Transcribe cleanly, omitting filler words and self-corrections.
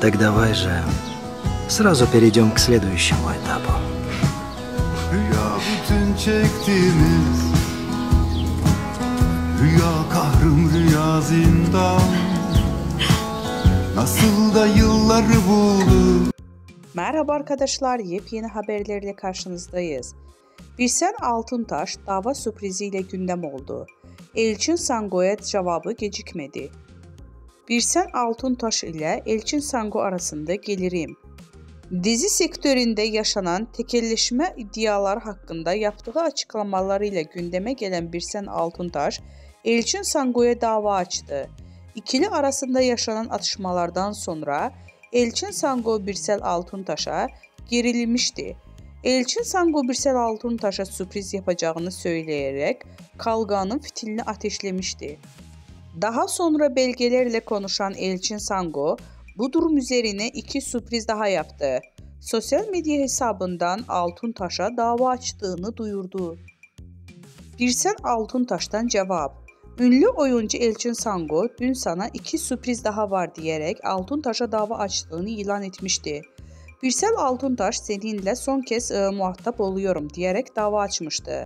Так давай же сразу перейдем к следующему этапу. Rüya bütün çektiğimiz, rüya kahrım rüya zindan, nasıl da yılları buldu. Merhaba arkadaşlar, yepyeni haberlerle karşınızdayız. Birsen Altuntaş dava sürpriziyle gündem oldu. Elçin Sango'ya cevabı gecikmedi. Birsen Altuntaş ile Elçin Sango arasında gelirim. Dizi sektöründe yaşanan tekelleşme iddiaları hakkında yaptığı açıklamalarıyla gündeme gelen Birsen Altuntaş, Elçin Sango'ya dava açtı. İkili arasında yaşanan atışmalardan sonra Elçin Sango Birsel Altuntaş'a gerilmişti. Elçin Sango Birsel Altuntaş'a sürpriz yapacağını söyleyerek kavganın fitilini ateşlemişti. Daha sonra belgelerle konuşan Elçin Sango, bu durum üzerine iki sürpriz daha yaptı. Sosyal medya hesabından Altuntaş'a dava açtığını duyurdu. Birsen Altuntaş'tan cevap. Ünlü oyuncu Elçin Sango dün sana iki sürpriz daha var diyerek Altuntaş'a dava açtığını ilan etmişti. Birsel Altuntaş seninle son kez muhatap oluyorum diyerek dava açmıştı.